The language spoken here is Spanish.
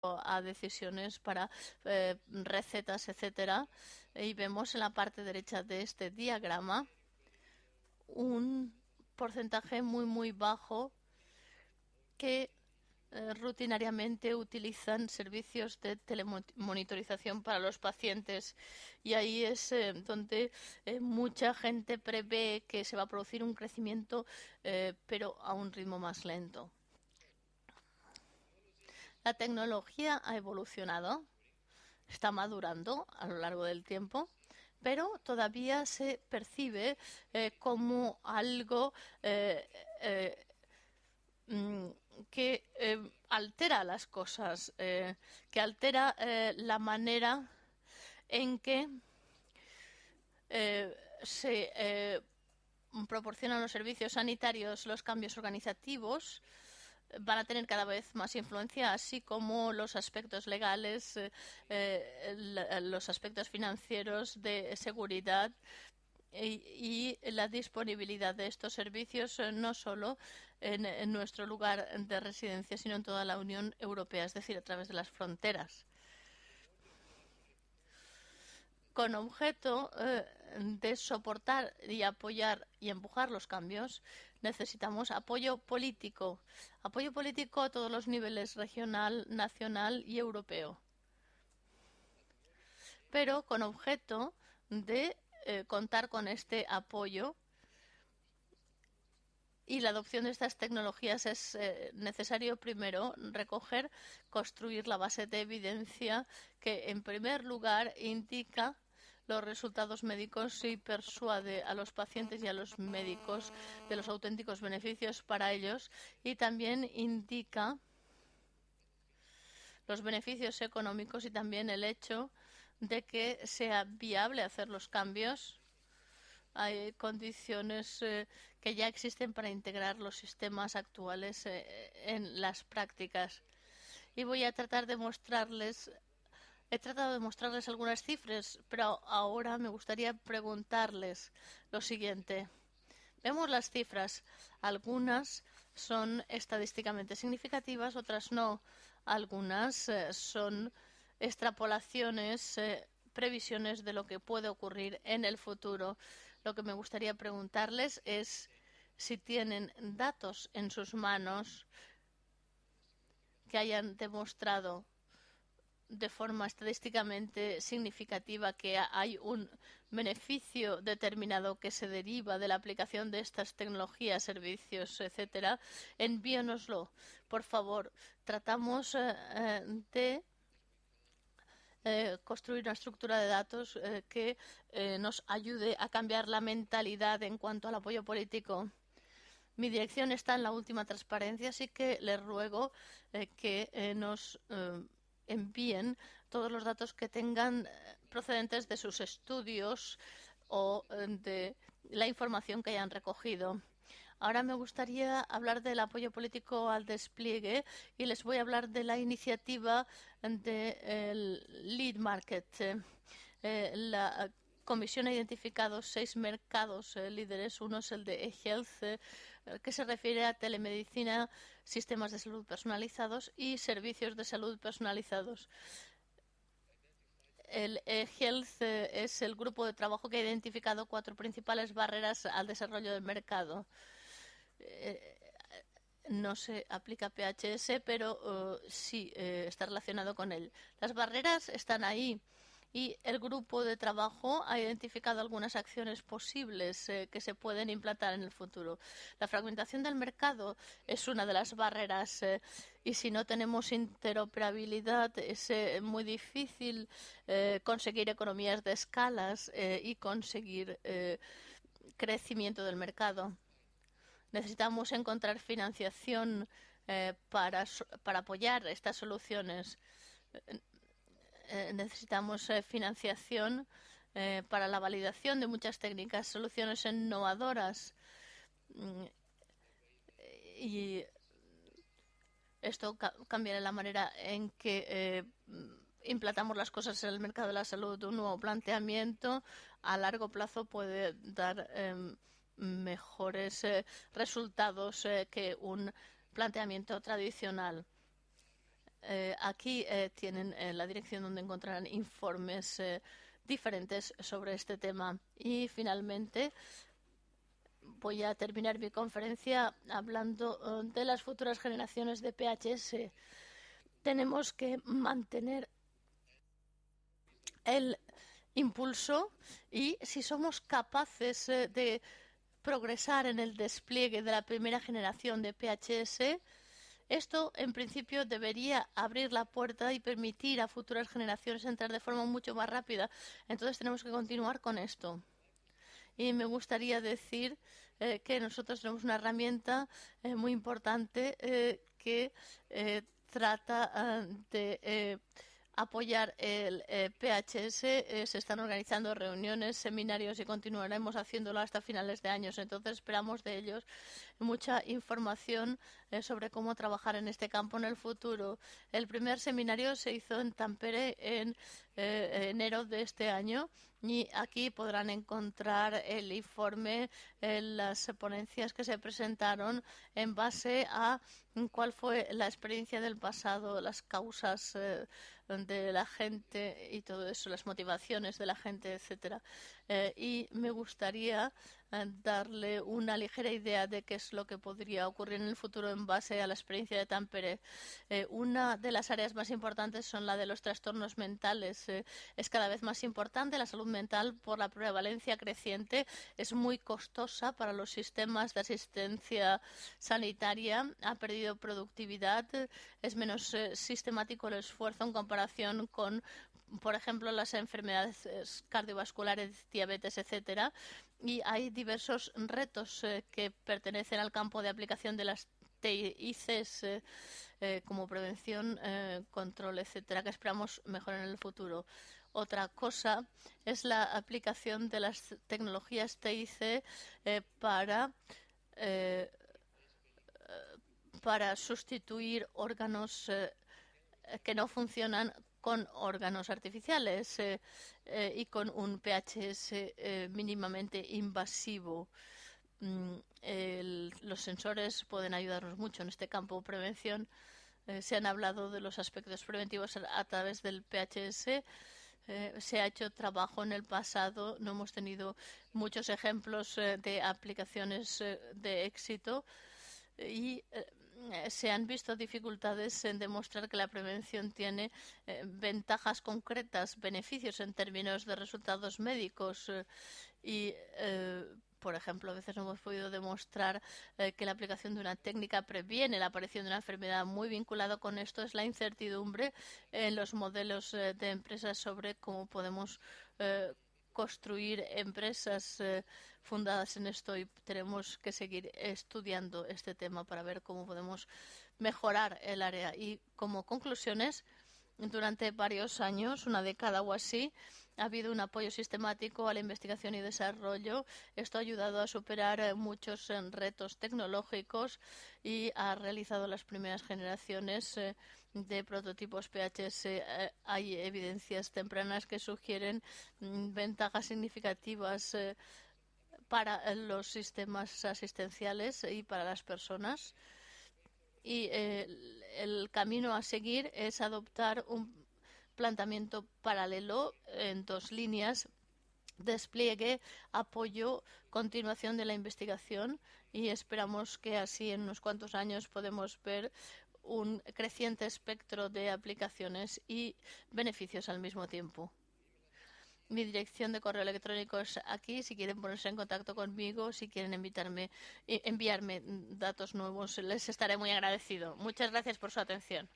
a decisiones para recetas, etcétera. Y vemos en la parte derecha de este diagrama un porcentaje muy bajo que rutinariamente utilizan servicios de telemonitorización para los pacientes, y ahí es donde mucha gente prevé que se va a producir un crecimiento, pero a un ritmo más lento. La tecnología ha evolucionado, está madurando a lo largo del tiempo, pero todavía se percibe como algo que altera las cosas, que altera la manera en que se proporcionan los servicios sanitarios. Los cambios organizativos van a tener cada vez más influencia, así como los aspectos legales, los aspectos financieros, de seguridad y la disponibilidad de estos servicios, no solo en nuestro lugar de residencia, sino en toda la Unión Europea, es decir, a través de las fronteras. Con objeto de soportar y apoyar y empujar los cambios, necesitamos apoyo político a todos los niveles: regional, nacional y europeo. Pero con objeto de contar con este apoyo y la adopción de estas tecnologías, es necesario primero construir la base de evidencia que, en primer lugar, indica los resultados médicos y persuade a los pacientes y a los médicos de los auténticos beneficios para ellos, y también indica los beneficios económicos y también el hecho de que sea viable hacer los cambios. Hay condiciones que ya existen para integrar los sistemas actuales en las prácticas. Y voy a tratar de mostrarles, he tratado de mostrarles algunas cifras, pero ahora me gustaría preguntarles lo siguiente. Vemos las cifras. Algunas son estadísticamente significativas, otras no. Algunas son extrapolaciones, previsiones de lo que puede ocurrir en el futuro. Lo que me gustaría preguntarles es si tienen datos en sus manos que hayan demostrado de forma estadísticamente significativa que hay un beneficio determinado que se deriva de la aplicación de estas tecnologías, servicios, etcétera. Envíenoslo, por favor. Tratamos de construir una estructura de datos que nos ayude a cambiar la mentalidad en cuanto al apoyo político. Mi dirección está en la última transparencia, así que les ruego que nos envíen todos los datos que tengan procedentes de sus estudios o de la información que hayan recogido. Ahora me gustaría hablar del apoyo político al despliegue y les voy a hablar de la iniciativa del Lead Market. La Comisión ha identificado 6 mercados líderes. Uno es el de e-health, que se refiere a telemedicina, sistemas de salud personalizados y servicios de salud personalizados. El e-health es el grupo de trabajo que ha identificado 4 principales barreras al desarrollo del mercado. No se aplica PHS, pero sí está relacionado con él. Las barreras están ahí y el grupo de trabajo ha identificado algunas acciones posibles que se pueden implantar en el futuro. La fragmentación del mercado es una de las barreras y si no tenemos interoperabilidad es muy difícil conseguir economías de escalas y conseguir crecimiento del mercado. Necesitamos encontrar financiación para apoyar estas soluciones. Necesitamos financiación para la validación de muchas técnicas, soluciones innovadoras. Y esto cambiará la manera en que implantamos las cosas en el mercado de la salud. Un nuevo planteamiento a largo plazo puede dar mejores resultados que un planteamiento tradicional. aquí tienen la dirección donde encontrarán informes diferentes sobre este tema. Y finalmente voy a terminar mi conferencia hablando de las futuras generaciones de PHS. Tenemos que mantener el impulso y si somos capaces de progresar en el despliegue de la primera generación de PHS, esto en principio debería abrir la puerta y permitir a futuras generaciones entrar de forma mucho más rápida. Entonces tenemos que continuar con esto. Y me gustaría decir que nosotros tenemos una herramienta muy importante que trata de apoyar el PHS. Se están organizando reuniones, seminarios y continuaremos haciéndolo hasta finales de años. Entonces esperamos de ellos mucha información sobre cómo trabajar en este campo en el futuro. El primer seminario se hizo en Tampere en enero de este año y aquí podrán encontrar el informe, las ponencias que se presentaron en base a cuál fue la experiencia del pasado, las causas de la gente y todo eso, las motivaciones de la gente, etcétera. Y me gustaría darle una ligera idea de qué es lo que podría ocurrir en el futuro en base a la experiencia de Tampere. Una de las áreas más importantes son la de los trastornos mentales. Es cada vez más importante la salud mental por la prevalencia creciente. Es muy costosa para los sistemas de asistencia sanitaria. Ha perdido productividad. Es menos sistemático el esfuerzo en comparación con, por ejemplo, las enfermedades cardiovasculares, diabetes, etcétera. Y hay diversos retos que pertenecen al campo de aplicación de las TICs como prevención, control, etcétera, que esperamos mejorar en el futuro. Otra cosa es la aplicación de las tecnologías TIC para sustituir órganos que no funcionan con órganos artificiales y con un PHS mínimamente invasivo. Los sensores pueden ayudarnos mucho en este campo de prevención. Se han hablado de los aspectos preventivos a través del PHS. Se ha hecho trabajo en el pasado. No hemos tenido muchos ejemplos de aplicaciones de éxito y se han visto dificultades en demostrar que la prevención tiene ventajas concretas, beneficios en términos de resultados médicos por ejemplo, a veces no hemos podido demostrar que la aplicación de una técnica previene la aparición de una enfermedad. Muy vinculado con esto es la incertidumbre en los modelos de empresas sobre cómo podemos construir empresas fundadas en esto y tenemos que seguir estudiando este tema para ver cómo podemos mejorar el área. Y como conclusiones, durante varios años, una década o así, ha habido un apoyo sistemático a la investigación y desarrollo. Esto ha ayudado a superar muchos retos tecnológicos y ha realizado las primeras generaciones de prototipos PHS. Hay evidencias tempranas que sugieren ventajas significativas para los sistemas asistenciales y para las personas. Y el camino a seguir es adoptar un planteamiento paralelo en dos líneas: despliegue, apoyo, continuación de la investigación, y esperamos que así en unos cuantos años podemos ver un creciente espectro de aplicaciones y beneficios al mismo tiempo. Mi dirección de correo electrónico es aquí. Si quieren ponerse en contacto conmigo, si quieren enviarme datos nuevos, les estaré muy agradecido. Muchas gracias por su atención.